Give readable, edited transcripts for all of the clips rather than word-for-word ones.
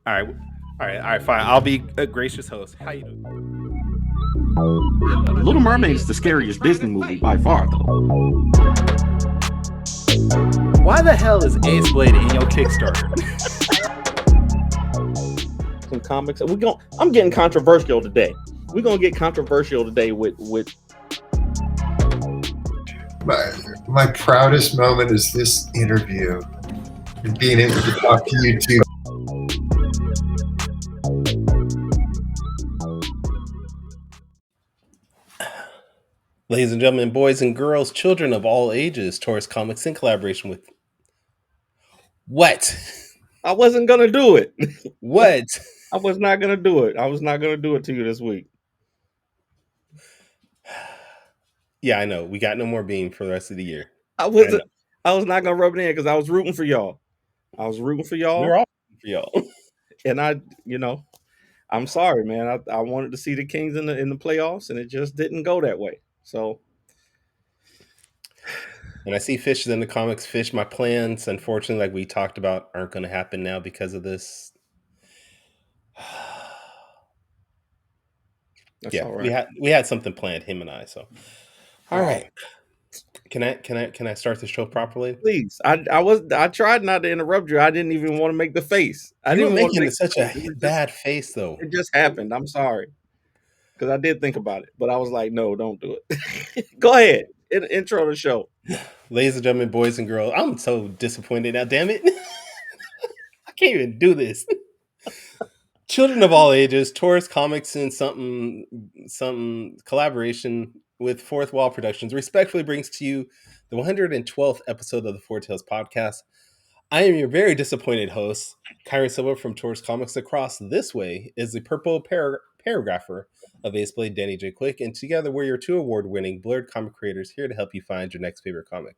All right, fine. I'll be a gracious host. How you doing? Little Mermaid's the scariest Disney movie by far, though. Why the hell is Ace Blade in your Kickstarter? Some comics. I'm getting controversial today. We're gonna get controversial today with. My proudest moment is this interview and being able to talk to you two. Ladies and gentlemen, boys and girls, children of all ages, Taurus Comics in collaboration with what? I wasn't gonna do it. What? I was not gonna do it. I was not gonna do it to you this week. Yeah, I know. We got no more beam for the rest of the year. I was not gonna rub it in because I was rooting for y'all. We're all rooting for y'all. And I'm sorry, man. I wanted to see the Kings in the playoffs, and it just didn't go that way. So, and I see Fish in the comics. Fish, my plans, unfortunately, like we talked about, aren't going to happen now because of this. That's all right. we had something planned, him and I. So, all right. Can I start the show properly? Please. I tried not to interrupt you. I didn't even want to make the face. I didn't want to make such a bad face, though. It just happened. I'm sorry, because I did think about it, but I was like, no, don't do it. Go ahead. Intro the show. Ladies and gentlemen, boys and girls, I'm so disappointed now. Damn it, I can't even do this. Children of all ages, Taurus Comics and some collaboration with Fourth Wall Productions respectfully brings to you the 112th episode of the Four Tales podcast. I am your very disappointed host, Kyrun Silva from Taurus Comics. Across this way is the purple paragrapher of Ace Blade, Danny J. Quick, and together we're your two award-winning blurred comic creators here to help you find your next favorite comic.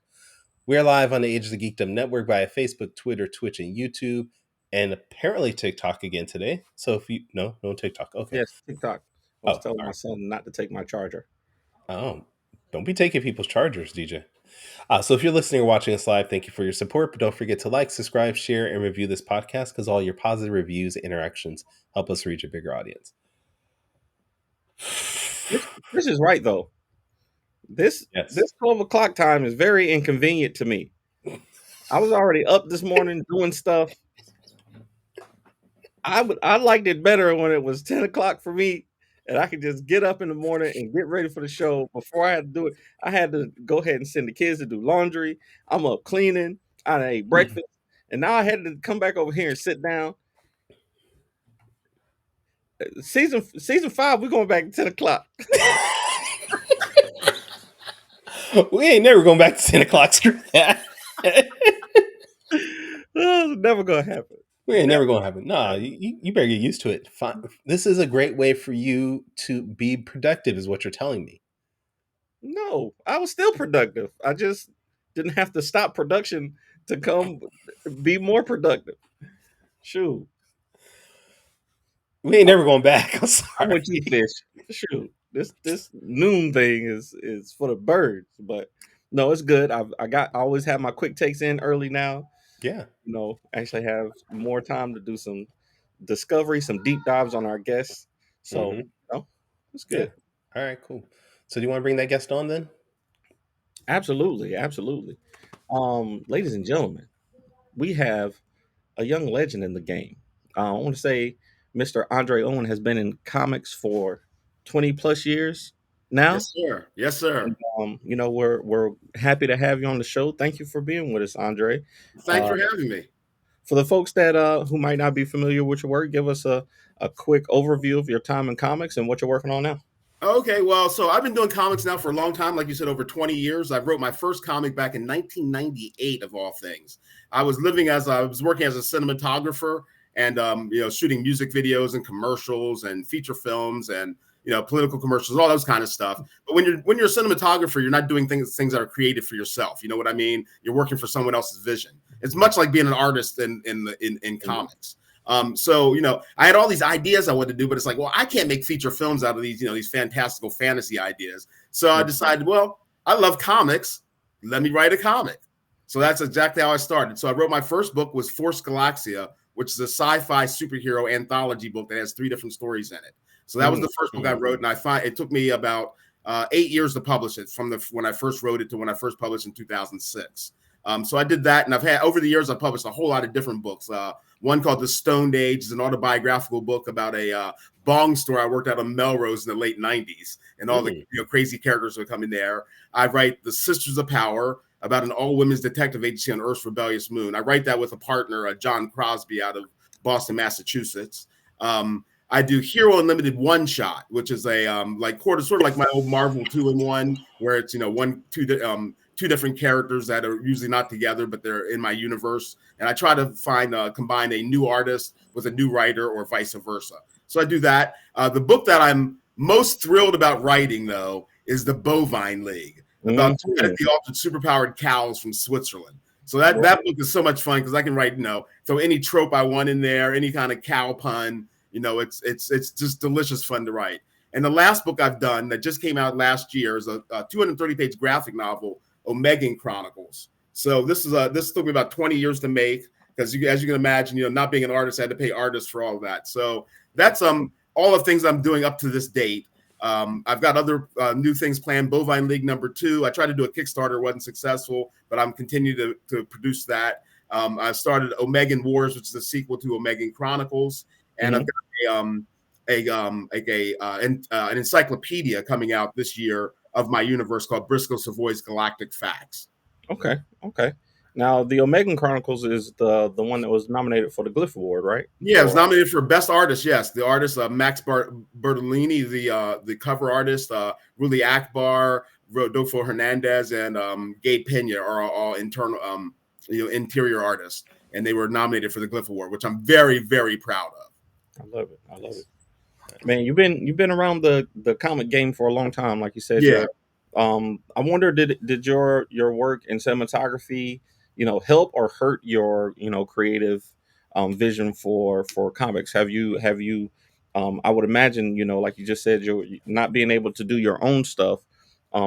We are live on the Ages of Geekdom network via Facebook, Twitter, Twitch, and YouTube. And apparently TikTok again today. So if you no TikTok, okay. Yes, TikTok. I was telling my son not to take my charger. Oh, don't be taking people's chargers, DJ. So if you're listening or watching us live, thank you for your support. But don't forget to like, subscribe, share, and review this podcast because all your positive reviews and interactions help us reach a bigger audience. This is right though. This 12 o'clock time is very inconvenient to me. I was already up this morning doing stuff. I liked it better when it was 10 o'clock for me, and I could just get up in the morning and get ready for the show before I had to do it. I had to go ahead and send the kids to do laundry. I'm up cleaning. I ate breakfast, and now I had to come back over here and sit down. Season 5, we're going back to 10 o'clock. We ain't never going back to 10 o'clock. Screw that. It's never gonna happen. We ain't never gonna happen. No, you better get used to it. This is a great way for you to be productive, is what you're telling me. No, I was still productive. I just didn't have to stop production to come be more productive. Shoot. We ain't never going back. I'm sorry. I'm with you, Fish. Shoot. This noon thing is for the birds, but no, it's good. I always have my quick takes in early now. Yeah. Actually have more time to do some discovery, some deep dives on our guests. So, it's good. Yeah. All right, cool. So do you want to bring that guest on then? Absolutely. Ladies and gentlemen, we have a young legend in the game. I want to say Mr. Andre Owens has been in comics for 20 plus years now. Yes, sir. And, we're happy to have you on the show. Thank you for being with us, Andre. Thanks for having me. For the folks that who might not be familiar with your work, give us a quick overview of your time in comics and what you're working on now. Okay, well, so I've been doing comics now for a long time, like you said, over 20 years. I wrote my first comic back in 1998, of all things. I was working as a cinematographer and shooting music videos and commercials and feature films and political commercials, all those kind of stuff. But when you're a cinematographer, you're not doing things that are created for yourself. You know what I mean? You're working for someone else's vision. It's much like being an artist in comics. So I had all these ideas I wanted to do, but it's like, well, I can't make feature films out of these, these fantastical fantasy ideas. So I decided, well, I love comics. Let me write a comic. So that's exactly how I started. So I wrote my first book was Force Galaxia, which is a sci-fi superhero anthology book that has 3 different stories in it. So that was the first book I wrote, and it took me about 8 years to publish it, from when I first wrote it to when I first published in 2006. So I did that, and I've had, over the years, I've published a whole lot of different books. One called The Stoned Age is an autobiographical book about a bong store I worked at on Melrose in the late 90s, and all the crazy characters that come in there. I write The Sisters of Power, about an all-women's detective agency on Earth's rebellious moon. I write that with a partner, John Crosby, out of Boston, Massachusetts. I do Hiro Unlimited one shot, which is a sort of like my old Marvel 2-in-1, where it's two different characters that are usually not together, but they're in my universe. And I try to combine a new artist with a new writer, or vice versa. So I do that. The book that I'm most thrilled about writing, though, is The Bovine League, about two genetically altered superpowered cows from Switzerland. So that book is so much fun because I can write, so any trope I want in there, any kind of cow pun, it's just delicious fun to write. And the last book I've done that just came out last year is a 230-page graphic novel, Omegan Chronicles. So this took me about 20 years to make, because as you can imagine, not being an artist, I had to pay artists for all of that. So that's all the things I'm doing up to this date. I've got other new things planned. Bovine League #2. I tried to do a Kickstarter, wasn't successful, but I'm continuing to produce that. I started Omegan Wars, which is a sequel to Omegan Chronicles, and I've got an encyclopedia coming out this year of my universe called Briscoe Savoy's Galactic Facts. Okay. Now, the Omegan Chronicles is the one that was nominated for the Glyph Award, right? Yeah, it was nominated for Best Artist. Yes, the artist Max Bertolini, the cover artist Ruli Akbar, Rodolfo Hernandez, and Gabe Pena are all interior artists, and they were nominated for the Glyph Award, which I'm very, very proud of. I love it. Man, you've been around the comic game for a long time, like you said. Yeah. I wonder, did your work in cinematography, help or hurt your creative vision for comics? Have you I would imagine, like you just said, you're not being able to do your own stuff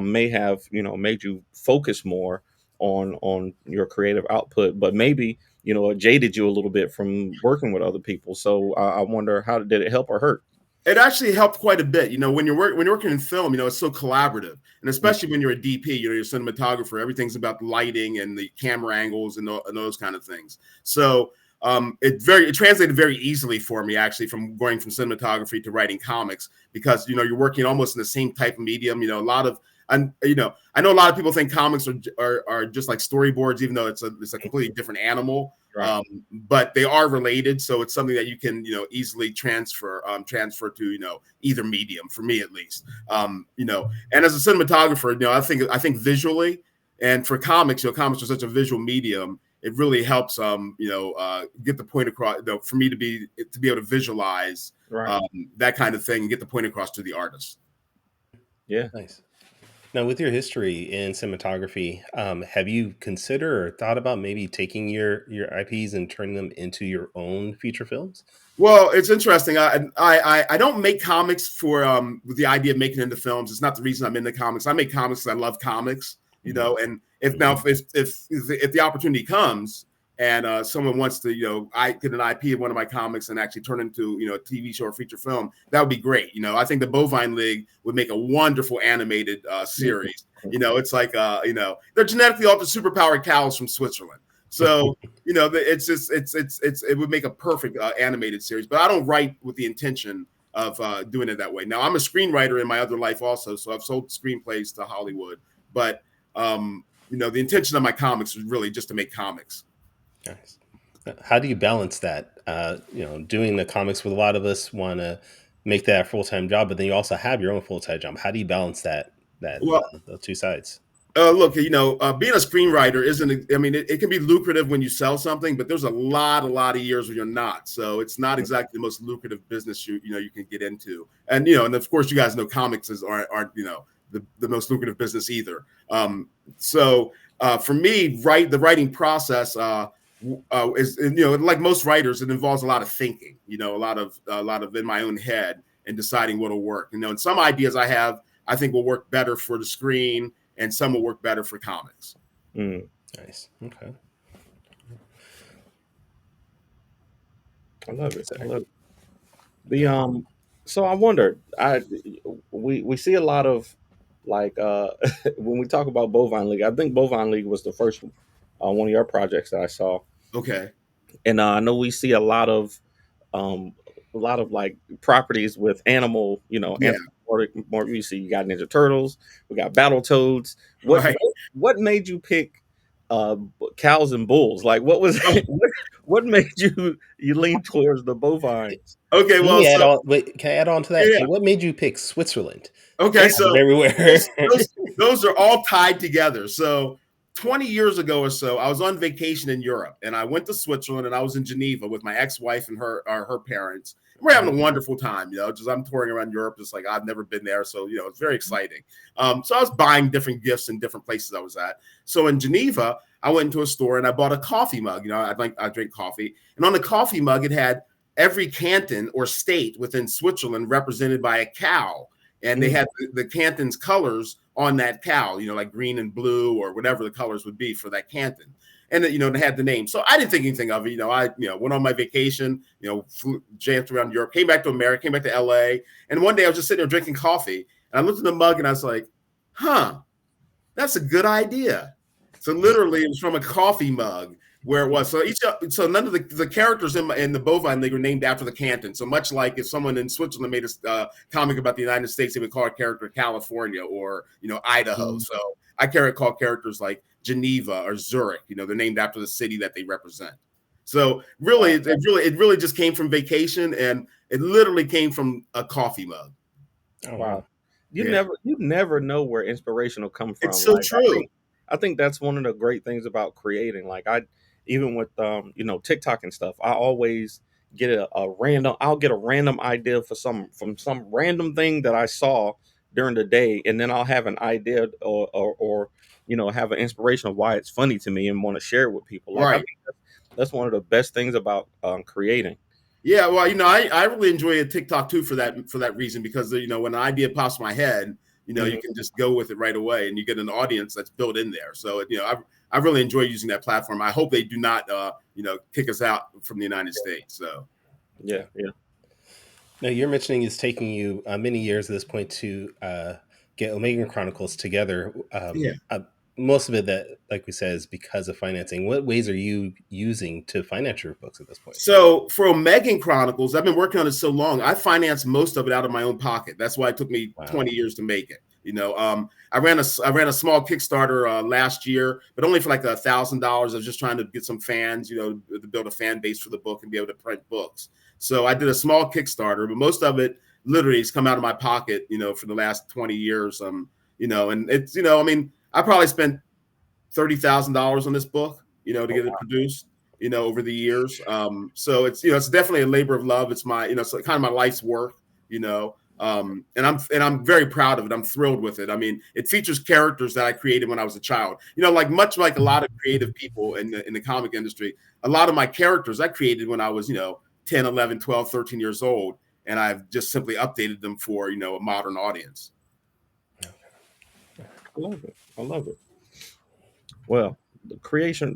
may have made you focus more on your creative output, but maybe it jaded you a little bit from working with other people. So I wonder, how did it help or hurt? It actually helped quite a bit. When you're working in film, it's so collaborative, and especially when you're a DP, you're a cinematographer. Everything's about the lighting and the camera angles and those kind of things. So it translated very easily for me, actually, from going from cinematography to writing comics, because you're working almost in the same type of medium. A lot of I know a lot of people think comics are just like storyboards, even though it's a completely different animal. Right. But they are related, so it's something that you can easily transfer to either medium, for me at least. And as a cinematographer, I think visually, and for comics, comics are such a visual medium. It really helps get the point across. For me to be able to visualize that kind of thing and get the point across to the artist. Yeah, nice. Now, with your history in cinematography, have you considered or thought about maybe taking your IPs and turning them into your own feature films? Well, it's interesting. I don't make comics for with the idea of making it into films. It's not the reason I'm into comics. I make comics because I love comics, and if the opportunity comes and someone wants to, I get an IP of one of my comics and actually turn into, a TV show or feature film, that would be great. I think the Bovine League would make a wonderful animated series. It's like, they're genetically altered superpowered cows from Switzerland. So, it would make a perfect animated series, but I don't write with the intention of doing it that way. Now, I'm a screenwriter in my other life also, so I've sold screenplays to Hollywood, but, the intention of my comics is really just to make comics. Nice. How do you balance that? Doing the comics, with a lot of us want to make that a full-time job, but then you also have your own full-time job. How do you balance that the two sides? Look, being a screenwriter it can be lucrative when you sell something, but there's a lot of years where you're not. So it's not exactly the most lucrative business you can get into. And, and of course you guys know comics aren't the most lucrative business either. So for me, the writing process, is, like most writers, it involves a lot of thinking, a lot of in my own head and deciding what'll work. And some ideas I think will work better for the screen, and some will work better for comics. Nice. Okay. I love it. I So, love it. The So I wonder, we see a lot of like when we talk about Bovine League, I think Bovine League was the first one of your projects that I saw. Okay. And I know we see um a lot of like properties with animal, Yeah. anthropomorphic. More we see, you got Ninja Turtles, we got Battle Toads. What Right. what made you pick cows and bulls? Like what was what made you lean towards the bovines? Okay. let Well, me add so on. Wait, can I add on to yeah, that? yeah. Okay, what made you pick Switzerland? Okay. Cows So are everywhere. those, those those are all tied together. So 20 years ago or so, I was on vacation in Europe, and I went to Switzerland, and I was in Geneva with my ex-wife and her parents. We're having a wonderful time, just I'm touring around Europe, just like I've never been there, so it's very exciting. So I was buying different gifts in different places I was at. So in Geneva, I went into a store and I bought a coffee mug. I drink coffee, and on the coffee mug it had every canton or state within Switzerland represented by a cow, and they had the canton's colors on that cow, like green and blue or whatever the colors would be for that canton. And they had the name. So I didn't think anything of it. I went on my vacation, flew, jamped around Europe, came back to America, came back to LA. And one day I was just sitting there drinking coffee, and I looked at the mug and I was like, huh, that's a good idea. So literally, it was from a coffee mug where it was. So none of the characters in the Bovine League were named after the canton. So much like if someone in Switzerland made a comic about the United States, they would call a character California or Idaho. So I call characters like Geneva or Zurich. They're named after the city that they represent. So really, it really just came from vacation, and it literally came from a coffee mug. Oh, Wow. You Yeah. never know where inspiration will come from. It's so Like true. I think that's one of the great things about creating. Like I even with TikTok and stuff, I always get I'll get a random idea from some random thing that I saw during the day, and then I'll have an idea or have an inspiration of why it's funny to me and want to share it with people. Like I Right. think that's one of the best things about creating. Yeah, well, I really enjoy a TikTok too for that reason, because when an idea pops in my head, you can just go with it right away, and you get an audience that's built in there. So I really enjoy using that platform. I hope they do not kick us out from the United States. So Yeah, yeah. Now, you're mentioning it's taking you many years at this point to get Omega Chronicles together. yeah. Most of it, that, like we said, is because of financing. What ways are you using to finance your books at this point? So for Omega Chronicles, I've been working on it so long. I financed most of it out of my own pocket. That's why it took me 20 years to make it. I ran a small Kickstarter last year, but only for like $1,000. I was just trying to get some fans, to build a fan base for the book and be able to print books. So I did a small Kickstarter, but most of it literally has come out of my pocket, for the last 20 years. And it's, I probably spent $30,000 on this book, to get it produced, over the years. So it's definitely a labor of love. It's my, it's kind of my life's work, and I'm very proud of it. I'm thrilled with it. I mean, it features characters that I created when I was a child. Much like a lot of creative people in the comic industry, a lot of my characters I created when I was 10, 11, 12, 13 years old, and I've just simply updated them for a modern audience. I love it. I love it. Well, the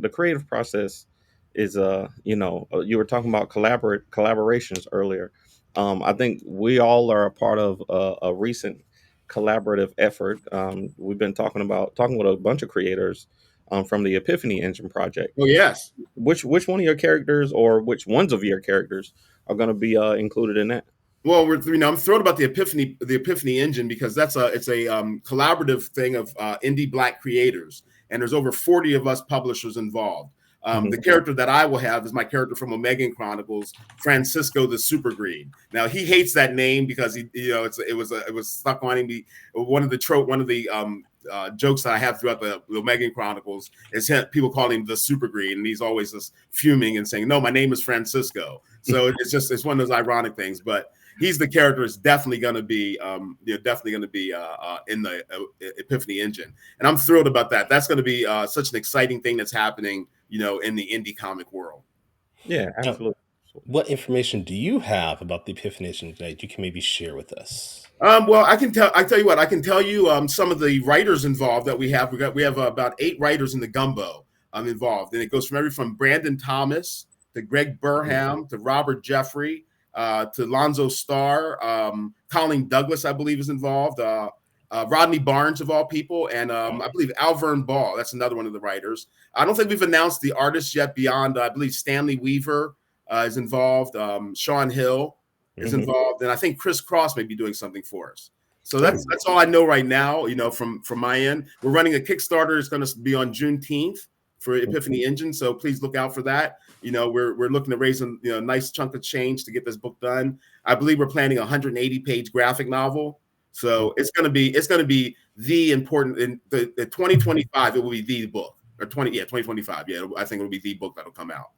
creative process is you were talking about collaborations earlier. I think we all are a part of a recent collaborative effort. We've been talking with a bunch of creators from the Epiphany Engine project. Oh yes. Which one of your characters, or which ones of your characters, are going to be included in that? Well, I'm thrilled about the Epiphany Engine, because it's a collaborative thing of indie Black creators, and there's over 40 of us publishers involved. The character that I will have is my character from Omega Chronicles, Francisco the Super Green. Now he hates that name because it was stuck on him. One of the jokes that I have throughout the Omega Chronicles is people calling him the Super Green, and he's always just fuming and saying, "No, my name is Francisco." So it's one of those ironic things, but he's the character that's definitely going to be in the Epiphany Engine, and I'm thrilled about that. That's going to be such an exciting thing that's happening, in the indie comic world. Yeah, absolutely. What information do you have about the Epiphany Engine that you can maybe share with us? Well, I tell you what, I can tell you some of the writers involved that we have. We have about 8 writers in the gumbo involved, and it goes from Brandon Thomas to Greg Burham, to Robert Jeffrey, to Lonzo Starr, Colleen Douglas, I believe, is involved. Rodney Barnes, of all people, and I believe Alvern Ball. That's another one of the writers. I don't think we've announced the artists yet beyond, I believe Stanley Weaver is involved. Sean Hill is involved. And I think Chris Cross may be doing something for us. So that's all I know right now, from my end. We're running a Kickstarter. It's going to be on Juneteenth for Epiphany Engine. So please look out for that. We're looking to raise a nice chunk of change to get this book done. I believe we're planning a 180-page graphic novel. So it's going to be the important in the 2025. It will be the book, or 2025. Yeah, I think it will be the book that'll come out.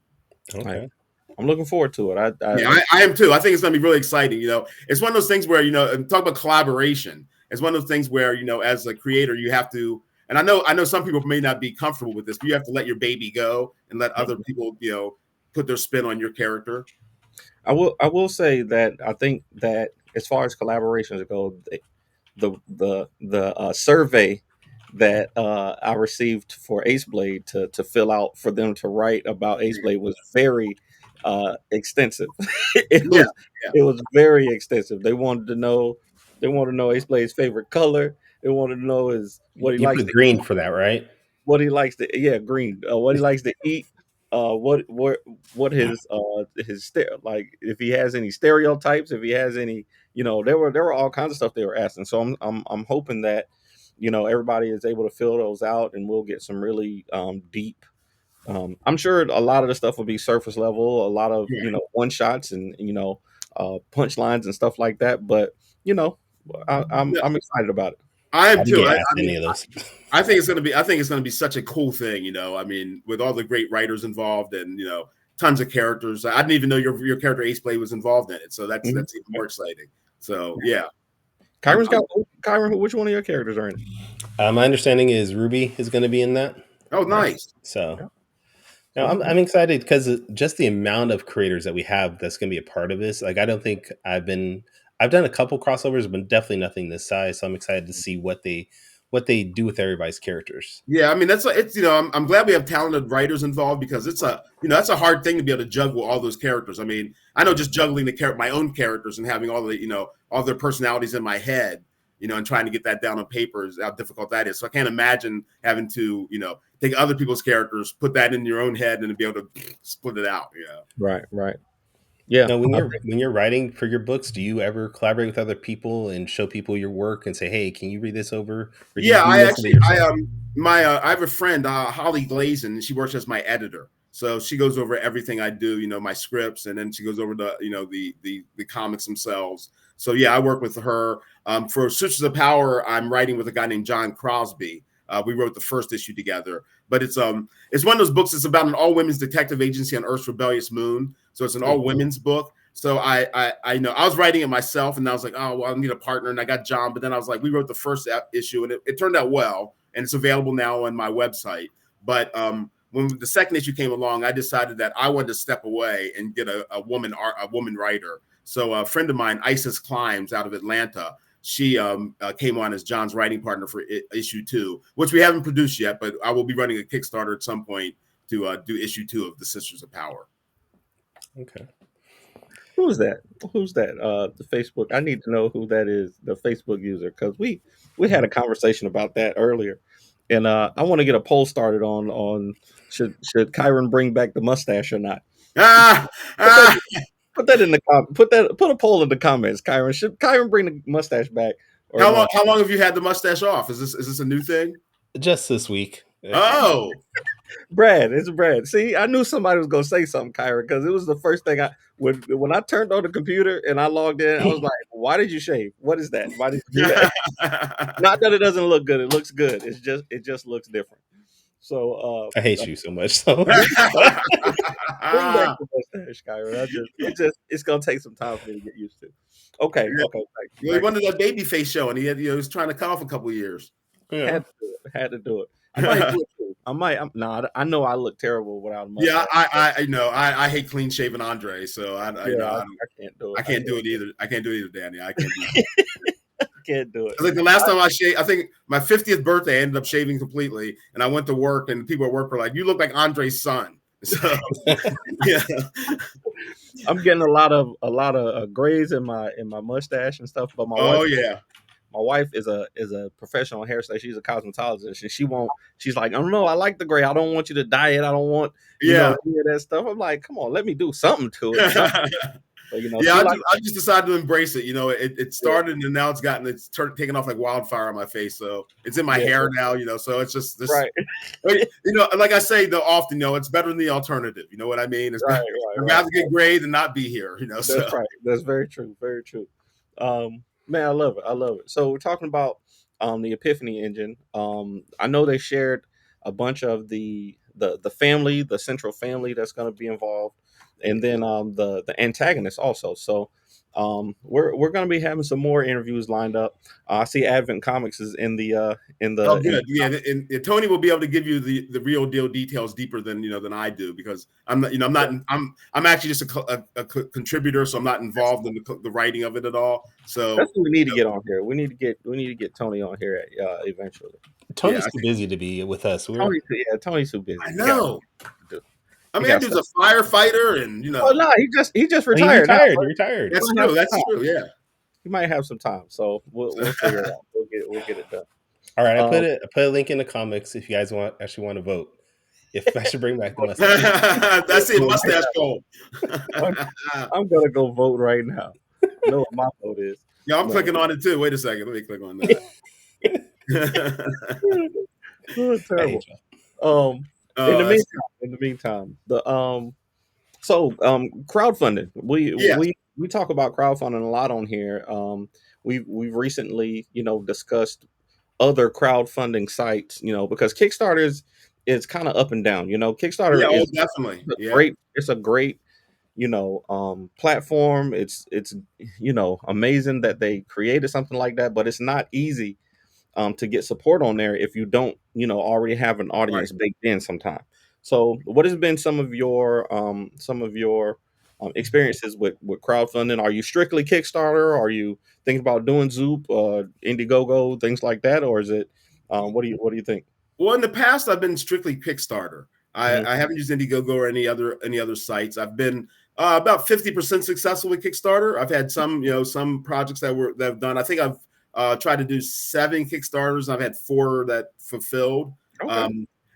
Okay. I'm looking forward to it. I am too. I think it's going to be really exciting. It's one of those things where, talk about collaboration. It's one of those things where, as a creator, you have to, and I know some people may not be comfortable with this, but you have to let your baby go and let other people, put their spin on your character. I will say that I think that as far as collaborations go, the survey that I received for Ace Blade to fill out for them to write about Ace Blade was very extensive. It was very extensive. They wanted to know Ace Blade's favorite color. They wanted to know what he likes to green for that, right? What he likes to green. What he likes to eat. What his like, if he has any stereotypes, if he has any, there were all kinds of stuff they were asking. So I'm hoping that everybody is able to fill those out, and we'll get some really deep. I'm sure a lot of the stuff will be surface level, a lot of one shots and punchlines and stuff like that. But I'm excited about it. I am too. Any of those. I think it's gonna be such a cool thing. With all the great writers involved and tons of characters. I didn't even know your character Ace Blade was involved in it. So that's even more exciting. So yeah. Kyrun, which one of your characters are in it? My understanding is Ruby is going to be in that. Oh, nice. So now I'm excited because just the amount of creators that we have that's going to be a part of this. Like, I don't think I've done a couple crossovers, but definitely nothing this size. So I'm excited to see what they do with everybody's characters. Yeah, I mean, I'm glad we have talented writers involved, because it's that's a hard thing to be able to juggle all those characters. I mean, I know just juggling my own characters and having all their personalities in my head, and trying to get that down on paper is how difficult that is. So I can't imagine having to, take other people's characters, put that in your own head, and to be able to split it out. Yeah. Right. Yeah. Now, when you're writing for your books, do you ever collaborate with other people and show people your work and say, "Hey, can you read this over?" Yeah, I have a friend, Holly Glazen, and she works as my editor. So she goes over everything I do, my scripts, and then she goes over the comics themselves. So yeah, I work with her. For Sisters of Power, I'm writing with a guy named John Crosby. We wrote the first issue together, but it's one of those books. It's about an all-women's detective agency on Earth's rebellious moon. So it's an all-women's book. So I was writing it myself, and I was like, oh, well, I need a partner, and I got John. But then I was like, we wrote the first issue, and it turned out well, and it's available now on my website. But when the second issue came along, I decided that I wanted to step away and get a woman writer. So a friend of mine, Isis Climbs, out of Atlanta, she came on as John's writing partner for issue 2, which we haven't produced yet, but I will be running a Kickstarter at some point to do issue 2 of the Sisters of Power. Okay. Who's that? The Facebook. I need to know who that is, the Facebook user, because we had a conversation about that earlier, and I want to get a poll started on should Kyrun bring back the mustache or not. Put that in the put a poll in the comments, Kyrun. Should Kyrun bring the mustache back? How long have you had the mustache off? Is this a new thing? Just this week. Oh, Brad, it's Brad. See, I knew somebody was gonna say something, Kyrun, because it was the first thing when I turned on the computer and I logged in, I was like, "Why did you shave? What is that? Why did you do that?" Not that it doesn't look good; it looks good. It just looks different. So I hate you so much. So bring back the mustache, Kyrun. It's gonna take some time for me to get used to. Okay. He wanted that baby face show, and he was trying to cut off a couple of years. Yeah. Had to do it. I might do it too. I know I look terrible without a mustache. Yeah, I know. I hate clean shaven Andre, so I can't do it. I can't do it either. I can't do it either, Danny. I can't do it. Can't do it. Like the last time I shaved, I think my 50th birthday, I ended up shaving completely, and I went to work, and people at work were like, "You look like Andre's son." So yeah. I'm getting a lot of grays in my mustache and stuff. But Oh yeah. my wife is a professional hairstylist. She's a cosmetologist, and she won't. She's like, oh no, I like the gray. I don't want you to dye it. I don't want Yeah. any of that stuff. I'm like, come on, let me do something to it. Something. But yeah, I just decided to embrace it. It started and now it's taken off like wildfire on my face. So it's in my hair now. So it's just this. Right. Like I say though often, it's better than the alternative. You know what I mean? It's right. I'd rather get gray than not be here. That's right. That's very true. Very true. Man, I love it. I love it. So we're talking about the Epiphany engine. I know they shared a bunch of the family, the central family that's going to be involved, and then the antagonist also. So we're going to be having some more interviews lined up. I see Advent Comics is in the Oh, good. And Tony will be able to give you the real deal details deeper than I do, because I'm not I'm actually just a contributor, so I'm not involved in the writing of it at all. So that's what we need to get on here. We need to get Tony on here eventually. Tony's too busy to be with us. Tony's too busy. I know. I mean, that dude's a firefighter, and Oh no, he just retired. He retired. That's true. That's true. Yeah. He might have some time, so we'll figure it out. We'll get it done. All right, I put a link in the comics if you guys want to vote. If I should bring back the mustache. That's it, mustache goal. I'm gonna go vote right now. You know what my vote is. Yeah, I'm clicking on it too. Wait a second, let me click on that. Oh, terrible. In the meantime, crowdfunding. We talk about crowdfunding a lot on here. We've recently, discussed other crowdfunding sites, because Kickstarter is kind of up and down. Kickstarter is definitely great. It's a great, platform. It's amazing that they created something like that, but it's not easy to get support on there if you don't, already have an audience baked in sometime. So what has been some of your experiences with crowdfunding? Are you strictly Kickstarter? Are you thinking about doing Zoop, Indiegogo, things like that? Or is it, what do you think? Well, in the past, I've been strictly Kickstarter. I haven't used Indiegogo or any other sites. I've been about 50% successful with Kickstarter. I've had some projects that have done. I think I've tried to do 7 Kickstarters. I've had 4 that fulfilled. Okay.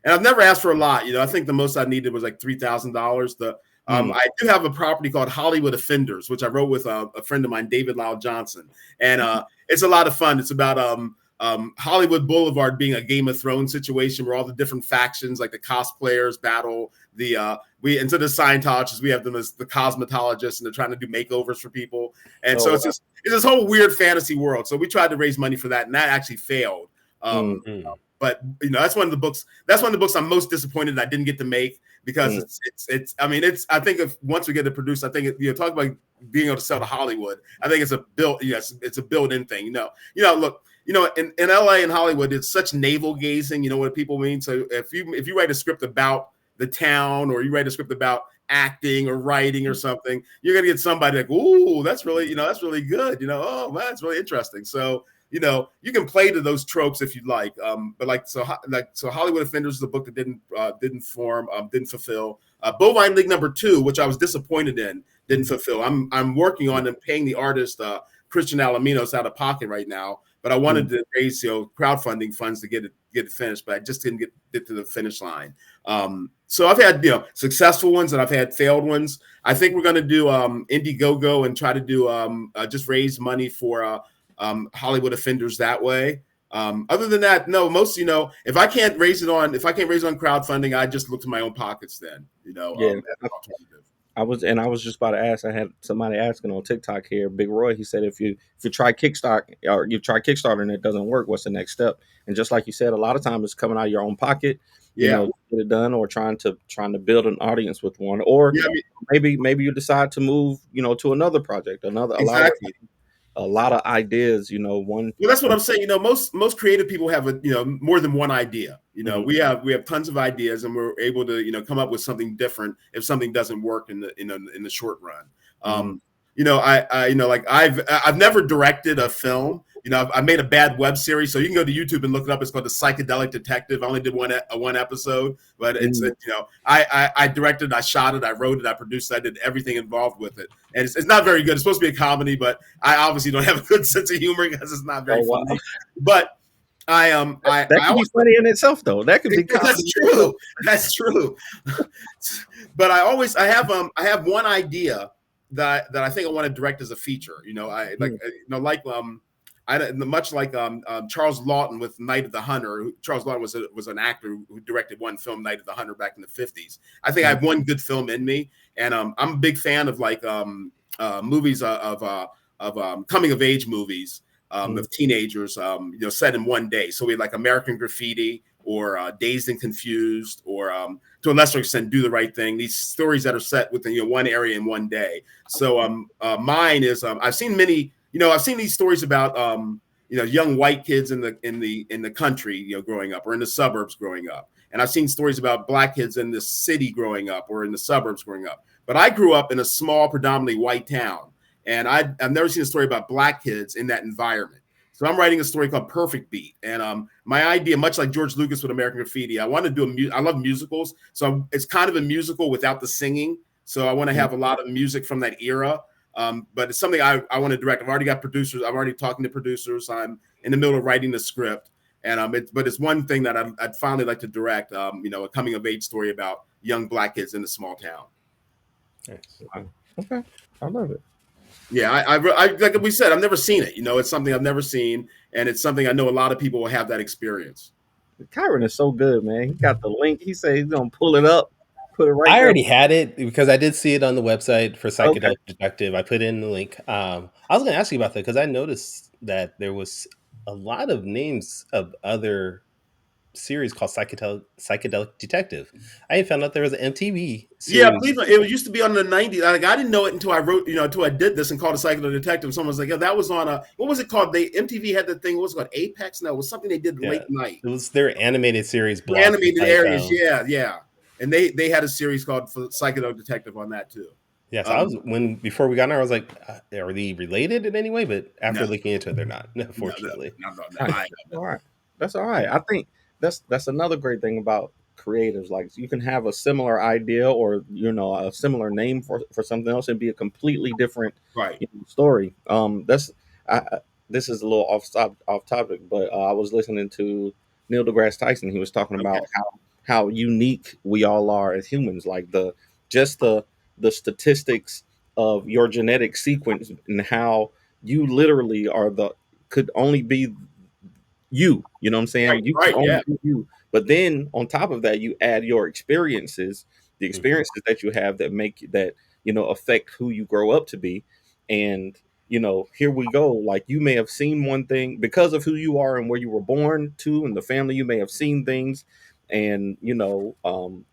And I've never asked for a lot. I think the most I needed was like $3,000. I do have a property called Hollywood Offenders, which I wrote with a friend of mine, David Lau Johnson, and it's a lot of fun. It's about Hollywood Boulevard being a Game of Thrones situation where all the different factions, like the cosplayers, battle instead of Scientologists, we have them as the cosmetologists, and they're trying to do makeovers for people. And it's this whole weird fantasy world. So we tried to raise money for that, and that actually failed. But that's one of the books. That's one of the books I'm most disappointed I didn't get to make, because I think if once we get it produced, I think talk about being able to sell to Hollywood. I think it's a it's a built-in thing. Look, in LA and Hollywood, it's such navel gazing. You know what people mean. So if you write a script about the town, or you write a script about acting or writing or something, you're gonna get somebody like, ooh, that's really good. Oh man, that's really interesting. So. You can play to those tropes if you'd like, but so Hollywood Offenders is a book that didn't fulfill. Bovine League #2, which I was disappointed in, didn't fulfill. I'm working on and paying the artist Christian Alaminos out of pocket right now, but I wanted to raise crowdfunding funds to get it finished, but I just didn't get to the finish line. So I've had successful ones and I've had failed ones. I think we're going to do Indiegogo and try to do just raise money for Hollywood Offenders that way. Other than that, no. Most, if I can't raise it on crowdfunding, I just look to my own pockets. Then, as an alternative. I was just about to ask. I had somebody asking on TikTok here, Big Roy. He said, if you try Kickstarter or you try Kickstarter and it doesn't work, what's the next step? And just like you said, a lot of times it's coming out of your own pocket. Get it done, or trying to build an audience with one, or maybe you decide to move, to another project, Exactly. A lot of ideas, one. Well, that's what I'm saying. Most creative people have more than one idea. We have tons of ideas, and we're able to come up with something different if something doesn't work in the short run. I've never directed a film, You know, I made a bad web series, so you can go to YouTube and look it up. It's called the Psychedelic Detective. I only did one episode, but it's you know, I directed, I shot it, I wrote it, I produced it, I did everything involved with it, and it's not very good. It's supposed to be a comedy, but I obviously don't have a good sense of humor because it's not very funny. But that could be funny in itself, though. That could be that's true. That's true. But I have one idea that I think I want to direct as a feature. You know, much like Charles Lawton with Night of the Hunter. Charles Lawton was an actor who directed one film, Night of the Hunter, back in the 50s. I think I have one good film in me, and I'm a big fan of like movies of coming of age movies. Of teenagers, you know, set in one day. So we had like American Graffiti or Dazed and Confused, or to a lesser extent, Do the Right Thing. These stories that are set within, you know, one area in one day. So mine is I've seen many. You know, I've seen these stories about you know, young white kids in the country, you know, growing up, or in the suburbs growing up, and I've seen stories about black kids in the city growing up or in the suburbs growing up. But I grew up in a small, predominantly white town. And I've never seen a story about black kids in that environment. So I'm writing a story called Perfect Beat. And my idea, much like George Lucas with American Graffiti, I want to do I love musicals. So it's kind of a musical without the singing. So I want to have a lot of music from that era. But it's something I want to direct. I've already got producers. I'm already talking to producers. I'm in the middle of writing the script. And but it's one thing that I'd finally like to direct, you know, a coming of age story about young black kids in a small town. Okay. I love it. Yeah, I like we said, I've never seen it. You know, it's something I've never seen, and it's something I know a lot of people will have that experience. Kyrun is so good, man. He got the link. He said he's gonna pull it up, put it right. I already had it because I did see it on the website for Psychedelic Detective. I put in the link. I was going to ask you about that because I noticed that there was a lot of names of other series called Psychedelic Detective. I found out there was an MTV series. Yeah, please. It used to be on the 90s. Like, I didn't know it until I wrote, you know, until I did this and called it Psychedelic Detective. Someone was like, "Yeah, that was on a what was it called?" MTV had the thing. What was it called? Apex? No, it was something they did late night. It was their animated series. Animated areas. Yeah. And they had a series called Psychedelic Detective on that too. Yes, I was before we got on, I was like, are they related in any way? But after looking into it, they're not. Unfortunately, all right. That's all right. I think that's another great thing about creatives. Like, you can have a similar idea, or, you know, a similar name for something else, and be a completely different story. This is a little off topic, but I was listening to Neil deGrasse Tyson. He was talking about how unique we all are as humans. Like the statistics of your genetic sequence, and how you literally could only be you know what I'm saying? You can only be you. But then on top of that, you add your experiences, the experiences that you have that you know, affect who you grow up to be. And, you know, here we go. Like, you may have seen one thing because of who you are and where you were born to, and the family. You may have seen things and, you know,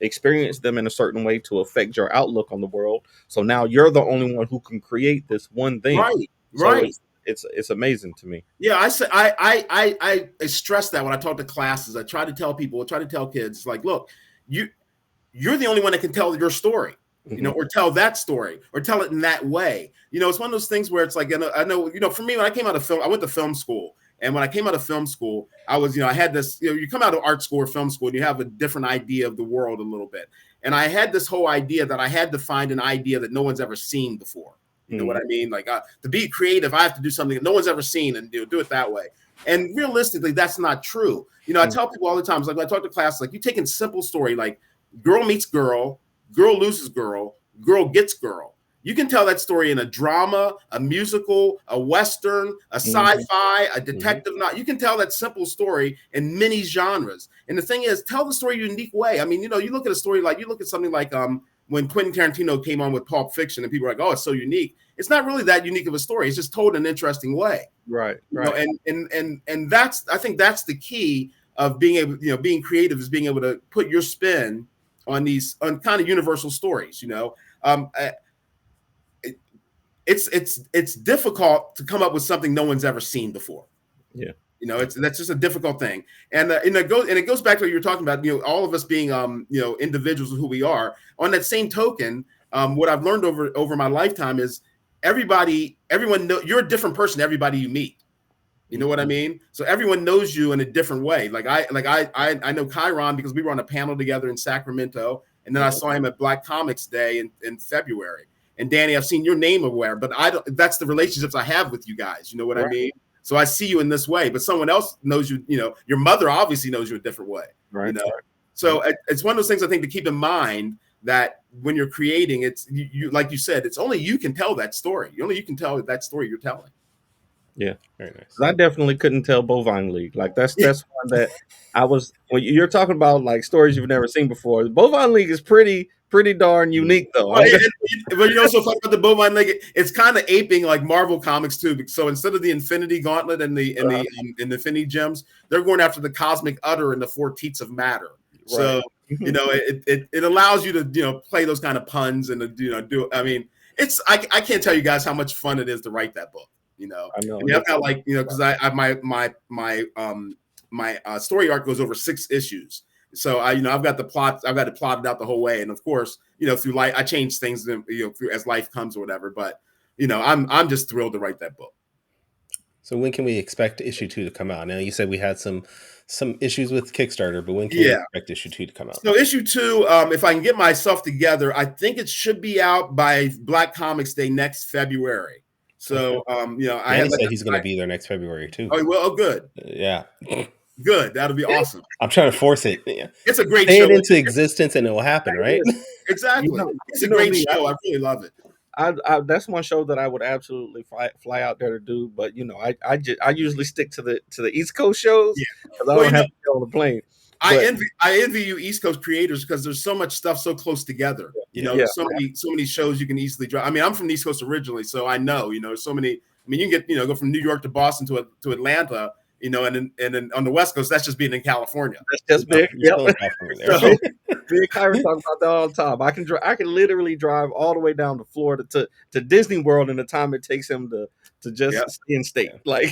experience them in a certain way to affect your outlook on the world. So now you're the only one who can create this one thing. Right. It's amazing to me. Yeah, I say I stress that when I talk to classes. I try to tell kids, like, look, you're the only one that can tell your story, you know, or tell that story, or tell it in that way. You know, it's one of those things where it's like, I know, you know, for me, when I came out of film, I went to film school. And when I came out of film school, I was, you know, I had this, you know, you come out of art school or film school and you have a different idea of the world a little bit. And I had this whole idea that I had to find an idea that no one's ever seen before. You know what I mean? Like, to be creative, I have to do something that no one's ever seen, and do it that way. And realistically, that's not true. You know, I tell people all the time, like, when I talk to classes, like, you take a simple story, like girl meets girl, girl loses girl, girl gets girl. You can tell that story in a drama, a musical, a Western, a sci-fi, a detective. You can tell that simple story in many genres. And the thing is, tell the story in a unique way. I mean, you know, you look at a story like, you look at something like when Quentin Tarantino came on with Pulp Fiction, and people are like, "Oh, it's so unique." It's not really that unique of a story. It's just told in an interesting way. Right. You know, and that's, I think that's the key of being able, you know, being creative, is being able to put your spin on kind of universal stories. You know, it's difficult to come up with something no one's ever seen before. Yeah. You know, that's just a difficult thing, and it goes back to what you were talking about. You know, all of us being you know, individuals of who we are. On that same token, what I've learned over my lifetime is everyone know you're a different person. Everybody you meet. You know what I mean? So everyone knows you in a different way. Like I know Kyrun because we were on a panel together in Sacramento, and then I saw him at Black Comics Day in February. And Danny, I've seen your name everywhere, but I don't. That's the relationships I have with you guys. You know what I mean? So I see you in this way, but someone else knows you. You know, your mother obviously knows you a different way. Right. You know, so it's one of those things I think to keep in mind that when you're creating, it's you like you said, it's only you can tell that story. Only you can tell that story you're telling. Yeah, very nice. I definitely couldn't tell Bovine League. Like that's one that I was when you're talking about like stories you've never seen before. Bovine League is pretty darn unique though. But you know, so funny about the Bovine League, it's kind of aping like Marvel Comics too. So instead of the Infinity Gauntlet and the Infinity Gems, they're going after the Cosmic Udder and the Four Teats of Matter. Right. So you know, it allows you to play those kind of puns and do. I mean, it's I can't tell you guys how much fun it is to write that book. You know, I know. I mean, I've got like because my story arc goes over 6 issues. So I've got the plot. I've got it plotted out the whole way, and of course, through life, I change things, through as life comes or whatever. But I'm just thrilled to write that book. So when can we expect issue 2 to come out? Now you said we had some issues with Kickstarter, but when can we expect issue 2 to come out? So issue 2, if I can get myself together, I think it should be out by Black Comics Day next February. So I said he's going to be there next February too. Oh well, good. Yeah. Good. That'll be awesome. I'm trying to force it. It's a great show. Say it into existence and it will happen, right? Exactly. It's a great show. I really love it. That's one show that I would absolutely fly out there to do. But I usually stick to the East Coast shows because I don't have to get on the plane. I envy you East Coast creators because there's so much stuff so close together. There's so many shows you can easily drive. I mean, I'm from the East Coast originally, so I know, so many. I mean, you can get, go from New York to Boston to Atlanta, and then on the West Coast, that's just being in California. That's just big. Big Kyrun talks about that all the time. I can literally drive all the way down to Florida to Disney World in the time it takes him to just stay in state. Like,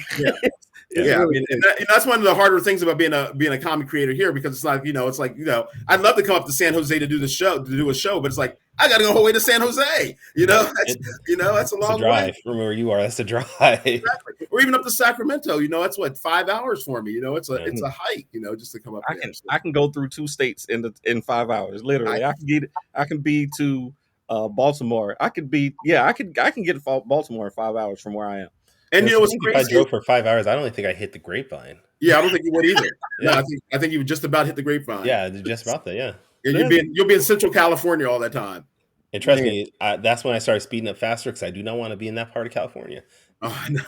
I mean, and that's one of the harder things about being a comic creator here, because it's like, I'd love to come up to San Jose to do a show, but it's like, I got to go all the way to San Jose. That's a long drive. way. From where you are, that's a drive. Exactly. Or even up to Sacramento. That's what 5 hours for me. It's a hike. Just to come up. I can go through 2 states in 5 hours. Literally, I can be to Baltimore. I can get to Baltimore in 5 hours from where I am. And what's crazy? If I drove for 5 hours, I don't think I hit the Grapevine. Yeah, I don't think you would either. No, I think you would just about hit the Grapevine. Yeah, just about that. Yeah. You'll be in Central California all that time. And trust me, that's when I started speeding up faster because I do not want to be in that part of California. Oh, I know.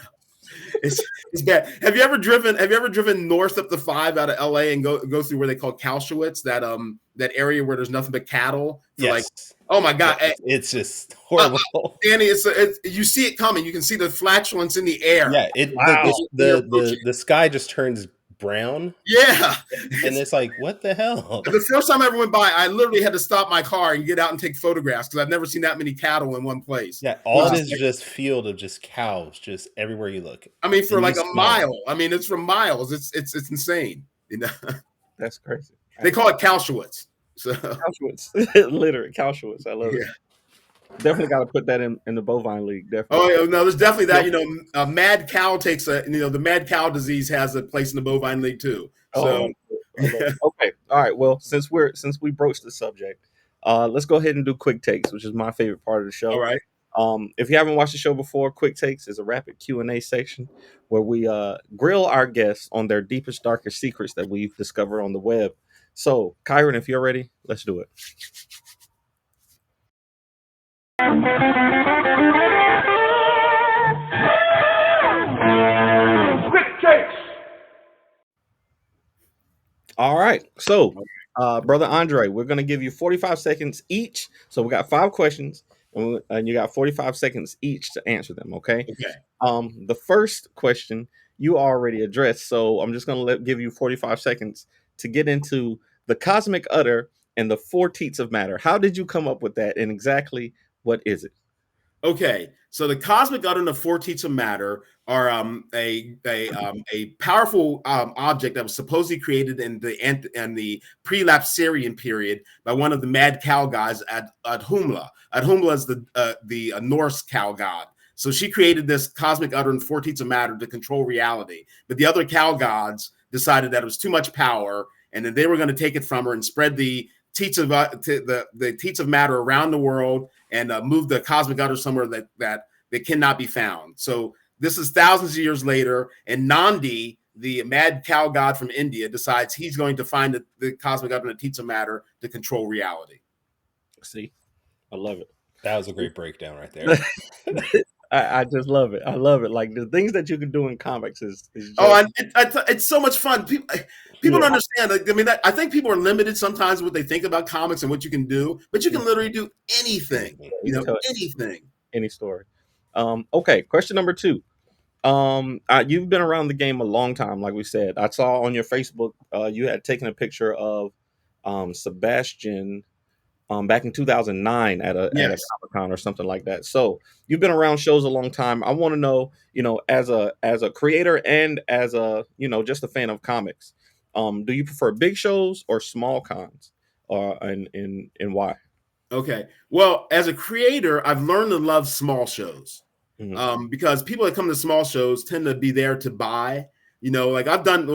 It's bad. Have you ever driven north up the 5 out of LA and go through where they call Calshowitz, that area where there's nothing but cattle? Yes. Like, oh my God, it's just horrible. Danny, you see it coming. You can see the flatulence in the air. Yeah, the sky just turns brown. Yeah. And it's like, what the hell? The first time I ever went by, I literally had to stop my car and get out and take photographs because I've never seen that many cattle in one place. Yeah, all it is just field of just cows, just everywhere you look. I mean, for like a mile. I mean, it's for miles. It's insane. That's crazy. They call it Calshowitz. So Calshowitz, literally Calshowitz. I love it. Definitely got to put that in the Bovine League. Definitely. Oh yeah, no, there's definitely that. Mad cow takes the mad cow disease has a place in the Bovine League too. So okay, all right. Well, since we broached the subject, let's go ahead and do quick takes, which is my favorite part of the show. All right. If you haven't watched the show before, Quick Takes is a rapid Q&A section where we grill our guests on their deepest, darkest secrets that we've discovered on the web. So, Kyrun, if you're ready, let's do it. Quick Takes. All right. So, Brother Andre, we're going to give you 45 seconds each. So we got 5 questions, and you got 45 seconds each to answer them, okay? Okay. The first question you already addressed, so I'm just going to give you 45 seconds to get into the Cosmic Udder and the Four Teats of Matter. How did you come up with that, and exactly what is it? Okay, so the Cosmic Udder and the Four Teats of Matter are a powerful object that was supposedly created in the pre-Lapsarian period by one of the mad cow guys at Humla. Humla is the Norse cow god. So she created this cosmic udder and 4 teats of matter to control reality. But the other cow gods decided that it was too much power, and that they were going to take it from her and spread the teats of the teats of matter around the world and move the cosmic udder somewhere that cannot be found. So this is thousands of years later, and Nandi, the mad cow god from India, decides he's going to find the cosmic udder and the teats of matter to control reality. See, I love it. That was a great breakdown right there. I just love it. I love it. Like the things that you can do in comics is just... it's so much fun. People don't understand. I mean, I think people are limited sometimes what they think about comics and what you can do, but you can literally do anything. Anything. Any story. Okay, question number 2. You've been around the game a long time, like we said. I saw on your Facebook you had taken a picture of Sebastian back in 2009 at a Comic-Con or something like that. So you've been around shows a long time. I want to know, as a creator and as a just a fan of comics, do you prefer big shows or small cons, and why? Okay, well, as a creator, I've learned to love small shows. Because people that come to small shows tend to be there to buy. Like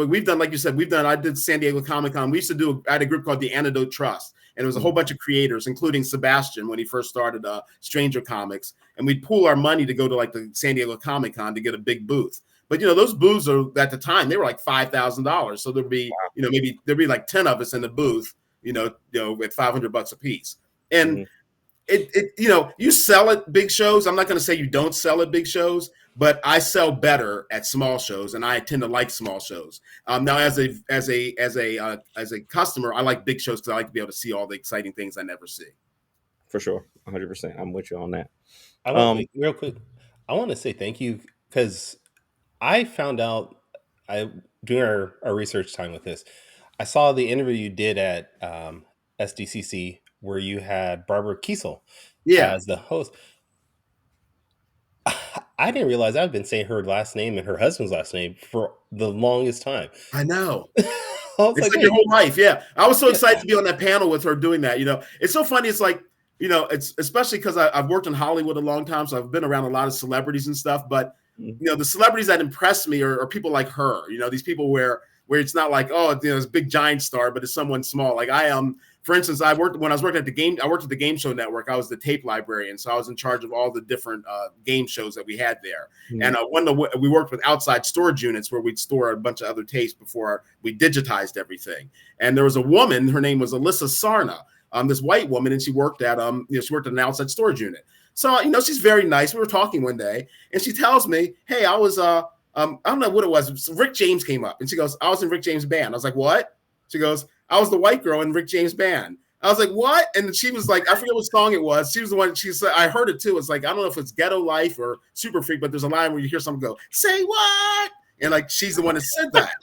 we've done, like you said, I did San Diego Comic-Con. We used to I had a group called the Antidote Trust, and it was a whole bunch of creators, including Sebastian when he first started Stranger Comics, and we'd pool our money to go to like the San Diego Comic-Con to get a big booth. But those booths at the time they were like $5,000, so there'd be maybe there'd be like 10 of us in the booth, at $500 a piece, and you sell at big shows. I'm not going to say you don't sell at big shows, but I sell better at small shows, and I tend to like small shows. Now, as a customer, I like big shows because I like to be able to see all the exciting things I never see. For sure, 100%. I'm with you on that. Real quick, I want to say thank you because I found out doing our research time with this. I saw the interview you did at SDCC where you had Barbara Kiesel as the host. I didn't realize I've been saying her last name and her husband's last name for the longest time. I know. It's like your whole life. Yeah. I was so excited to be on that panel with her doing that. It's so funny. It's like, it's especially because I've worked in Hollywood a long time. So I've been around a lot of celebrities and stuff. But, the celebrities that impress me are people like her, these people where it's not like, it's a big giant star, but it's someone small. Like I am. For instance, I worked at the Game Show Network. I was the tape librarian, so I was in charge of all the different game shows that we had there. And we worked with outside storage units where we'd store a bunch of other tapes before we digitized everything. And there was a woman, her name was Alyssa Sarna, this white woman, and she worked at she worked at an outside storage unit. So she's very nice. We were talking one day, and she tells me, "Hey, I was I don't know what it was. Rick James came up," and she goes, "I was in Rick James' band." I was like, "What?" She goes, "I was the white girl in Rick James' band." I was like, "What?" And she was like, I forget what song it was. She was the one, she said, I heard it too. It's like, I don't know if it's Ghetto Life or Super Freak, but there's a line where you hear someone go, "Say what?" And like, she's the one that said that.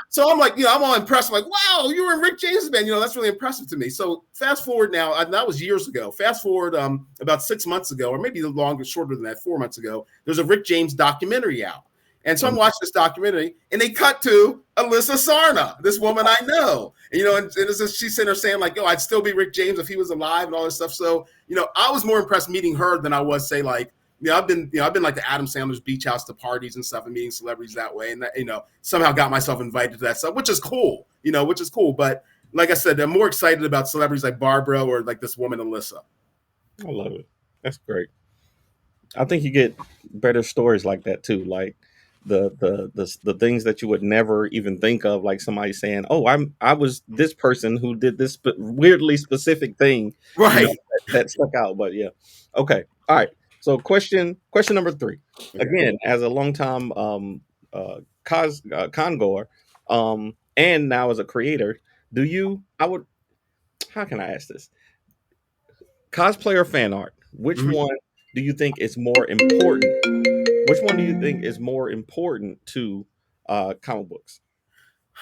So I'm like, I'm all impressed. I'm like, wow, you were in Rick James' band. That's really impressive to me. So fast forward now, that was years ago. Fast forward about 6 months ago, or maybe longer, shorter than that, 4 months ago, there's a Rick James documentary out. And so I'm watching this documentary, and they cut to Alyssa Sarna, this woman I know. And she's sitting there saying like, I'd still be Rick James if he was alive and all this stuff. So, I was more impressed meeting her than I was, say, like, I've been like the Adam Sandler's Beach House to parties and stuff and meeting celebrities that way. And that, somehow got myself invited to that stuff, which is cool, But like I said, I'm more excited about celebrities like Barbara or like this woman, Alyssa. I love it. That's great. I think you get better stories like that too. Like, the things that you would never even think of, like somebody saying, I was this person who did this weirdly specific thing, right? That stuck out. But yeah, okay, all right. So question number 3. Again, as a longtime con goer, and now as a creator, how can I ask this? Cosplay or fan art? Which one do you think is more important? Which one do you think is more important to comic books?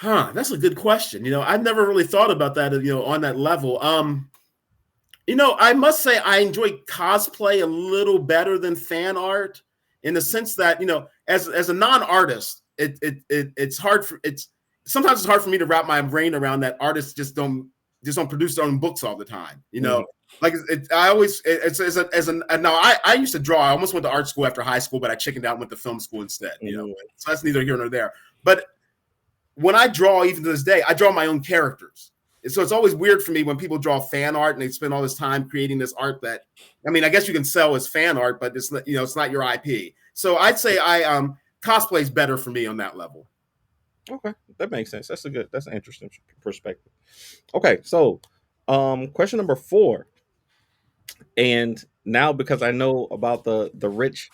That's a good question. I've never really thought about that, on that level. I must say I enjoy cosplay a little better than fan art in the sense that, as a non-artist, sometimes it's hard for me to wrap my brain around that artists just don't produce their own books all the time, Like I always it's as a now I used to draw. I almost went to art school after high school, but I chickened out and went to film school instead. You know, so that's neither here nor there. But when I draw, even to this day, I draw my own characters. So it's always weird for me when people draw fan art and they spend all this time creating this art that, I mean, I guess you can sell as fan art, but it's, you know, it's not your IP. So I'd say cosplay is better for me on that level. Okay, that makes sense. That's an interesting perspective. Okay, so question number 4. And now, because I know about the rich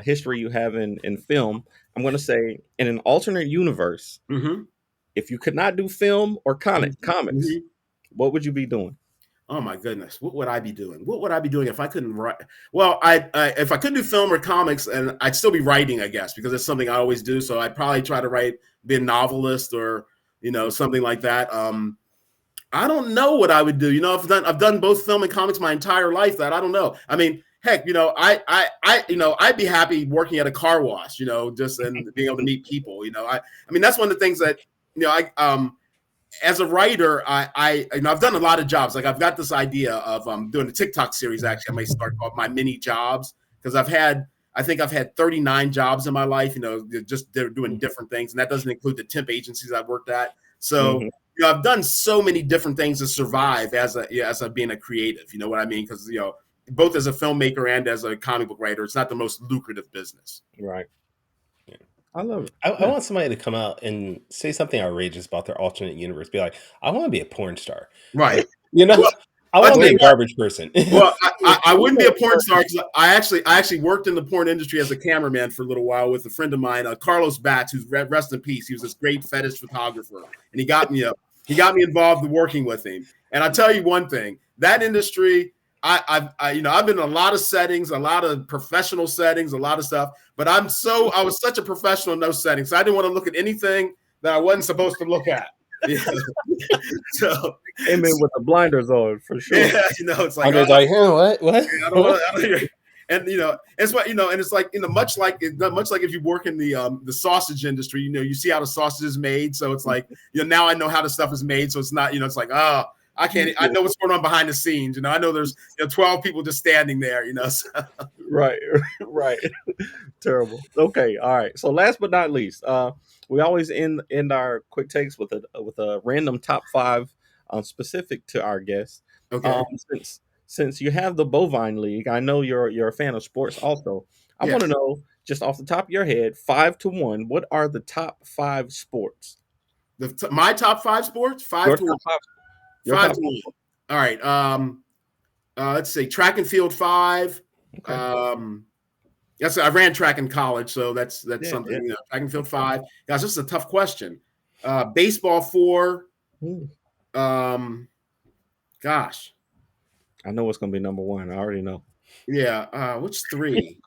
history you have in film, I'm going to say, in an alternate universe, if you could not do film or comics, what would you be doing? Oh my goodness, what would I be doing? What would I be doing if I couldn't write? Well, if I couldn't do film or comics, and I'd still be writing, I guess, because it's something I always do. So I'd probably try to be a novelist or, you know, something like that. I don't know what I would do. You know, I've done both film and comics my entire life. That I don't know. I mean, heck, you know, I'd be happy working at a car wash. You know, just and being able to meet people. You know, I mean, that's one of the things that, you know, as a writer, you know, I've done a lot of jobs. Like I've got this idea of doing a TikTok series. Actually, I may start called My Mini Jobs, because I think I've had 39 jobs in my life. You know, they're doing different things, and that doesn't include the temp agencies I've worked at. So. You know, I've done so many different things to survive as being a creative. You know what I mean? Because, you know, both as a filmmaker and as a comic book writer, it's not the most lucrative business. Right. Yeah. I love it. I want somebody to come out and say something outrageous about their alternate universe. Be like, I want to be a porn star. Right. You know, I want to be a garbage person. Well, I wouldn't be a porn star because I actually worked in the porn industry as a cameraman for a little while with a friend of mine, Carlos Batts, who's rest in peace. He was this great fetish photographer, and he got me involved in working with him. And I'll tell you one thing: that industry, I've been in a lot of settings, a lot of professional settings, a lot of stuff. But I was such a professional in those settings. So I didn't want to look at anything that I wasn't supposed to look at. Yeah. So, came in with the blinders on for sure. Yeah, you know, it's like, what? I don't want. And you know, it's what, you know, and it's like, you know, much like if you work in the sausage industry, you know, you see how the sausage is made. So it's like, you know, now I know how the stuff is made. So it's not, you know, it's like, I know what's going on behind the scenes. You know, I know there's 12 people just standing there. You know, so. Right. Terrible. Okay, all right. So last but not least, we always end our quick takes with a random top 5 specific to our guests. Okay. Since you have the Bovine League, I know you're a fan of sports also. I want to know, just off the top of your head, 5 to 1, what are the top 5 sports? My top 5 sports? 5 to 1. 5 to 1. All right. Let's say track and field 5. Okay. Yes, I ran track in college, so that's something. Yeah. You know, track and field 5. Guys, this is a tough question. Baseball 4. Gosh. I know what's going to be number 1. I already know. Yeah. What's 3?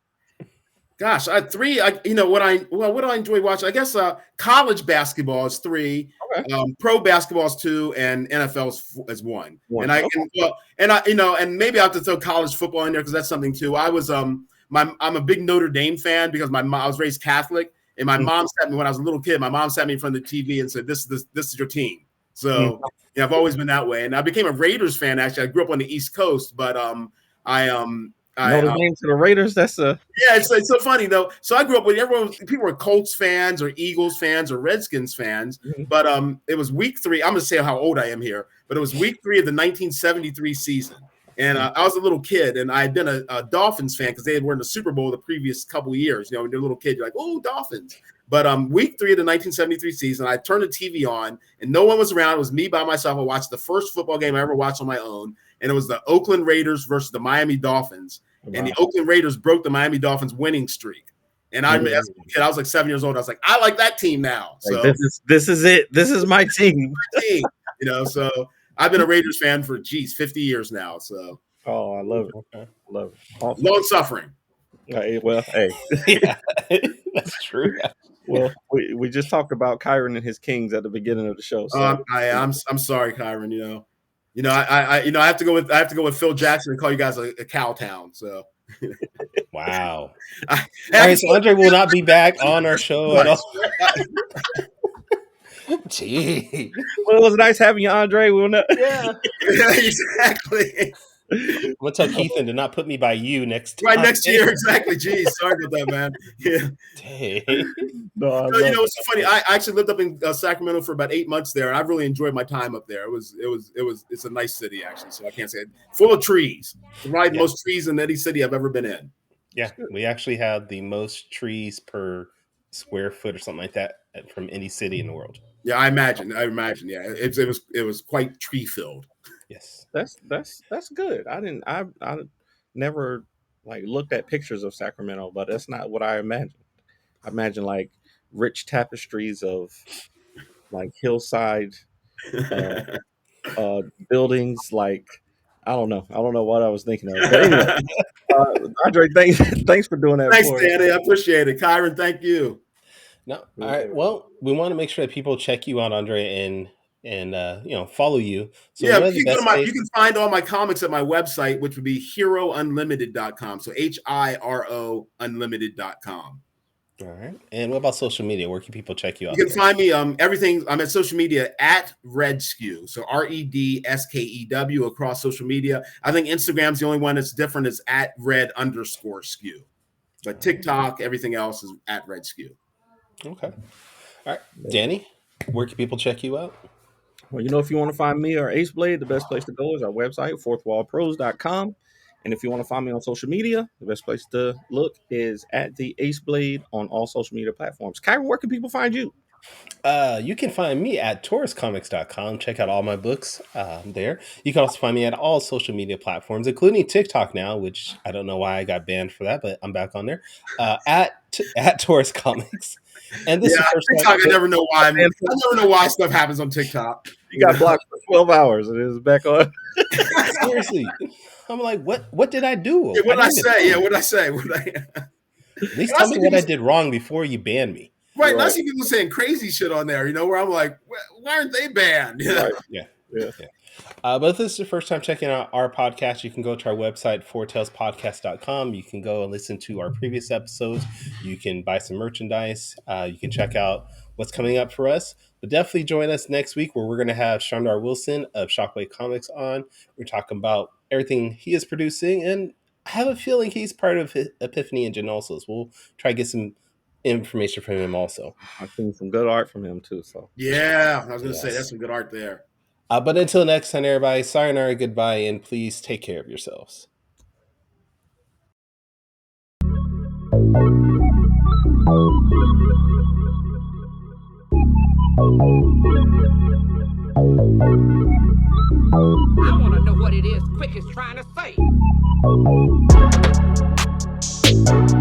Gosh, 3. You know what do I enjoy watching? I guess college basketball is 3. Okay. Pro basketball is 2, and NFL is 1. And maybe I have to throw college football in there because that's something too. I was I'm a big Notre Dame fan because I was raised Catholic, and my mom sat me when I was a little kid. My mom sat me in front of the TV and said, "This is your team." So yeah, I've always been that way, and I became a Raiders fan. Actually, I grew up on the East Coast, but Notre Dame to the Raiders. That's it's so funny though. So I grew up with people were Colts fans or Eagles fans or Redskins fans, but it was week 3. I'm gonna say how old I am here, but it was week 3 of the 1973 season. And I was a little kid, and I had been a Dolphins fan because they had won the Super Bowl the previous couple of years. You know, when you're a little kid, you're like, "Oh, Dolphins!" But week 3 of the 1973 season, I turned the TV on, and no one was around. It was me by myself. I watched the first football game I ever watched on my own, and it was the Oakland Raiders versus the Miami Dolphins. Wow. And the Oakland Raiders broke the Miami Dolphins winning streak. And as a kid, I was like 7 years old. I was like, I like that team now. So this is it. This is my team. You know, so I've been a Raiders fan for 50 years now. So I love it. Okay. Love it. Awesome. Long suffering. Well, hey. Yeah, that's true. Well, we just talked about Kyrun and his Kings at the beginning of the show. So. I'm sorry, Kyrun. You know, I have to go with Phil Jackson and call you guys a cow town. So. Wow. All right, so Andre will not be back on our show at all. Gee. Well, it was nice having you, Andre. We'll know. Yeah. Exactly. I'm gonna tell Keithan to not put me by you next time. Right next year, exactly. Geez, sorry about that, man. Yeah. Dang. No, I You know, love it's so funny. I actually lived up in Sacramento for about 8 months there, and I've really enjoyed my time up there. It's a nice city actually, so I can't say it. Full of trees. Probably the Yeah. most trees in any city I've ever been in. Yeah, we actually have the most trees per square foot or something like that from any city in the world. Yeah, I imagine. Yeah, it was quite tree filled. Yes. that's good. I never like looked at pictures of Sacramento, but that's not what I imagined. I imagine like rich tapestries of like hillside buildings. Like I don't know what I was thinking of. But anyway, Andre, thanks for doing that Thanks, for us. Danny. I appreciate it. Kyrun, thank you. No. All right. Well, we want to make sure that people check you out, Andre, and follow you. So Yeah, what are the best ways? you can find all my comics at my website, which would be hirounlimited.com. So HIRO unlimited.com. All right. And what about social media? Where can people check you out? You can find me everything. I'm at social media at Redskew. So REDSKEW across social media. I think Instagram's the only one that's different. It's at red_skew. But TikTok, everything else is at Redskew. Okay. All right. Danny, where can people check you out? Well, if you want to find me or Ace Blade, the best place to go is our website, fourthwallpros.com. And if you want to find me on social media, the best place to look is at the Ace Blade on all social media platforms. Kyrun, where can people find you? You can find me at tauruscomics.com. Check out all my books there. You can also find me at all social media platforms, including TikTok now, which I don't know why I got banned for that, but I'm back on there. At Taurus Comics. And this is the first TikTok, time. I never know why. I never know why stuff happens on TikTok. You got blocked for 12 hours and it is back on. Seriously. I'm like, what did I do? Yeah, what did I say? Yeah, what did I say? At least tell me what I did wrong before you ban me. Right. And I see people saying crazy shit on there, where I'm like, why aren't they banned? Yeah. Right. Yeah. But if this is your first time checking out our podcast, you can go to our website, fourtailspodcast.com. You can go and listen to our previous episodes. You can buy some merchandise. You can check out what's coming up for us. But definitely join us next week where we're going to have Shandar Wilson of Shockwave Comics on. We're talking about everything he is producing. And I have a feeling he's part of Epiphany Engine also. So we'll try to get some information from him also. I've seen some good art from him too. So yeah, I was going to say that's some good art there. But until next time, everybody, sayonara, goodbye, and please take care of yourselves. I want to know what it is Quick is trying to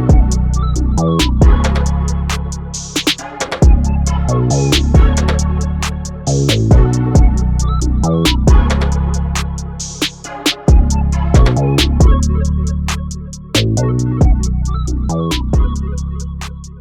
say.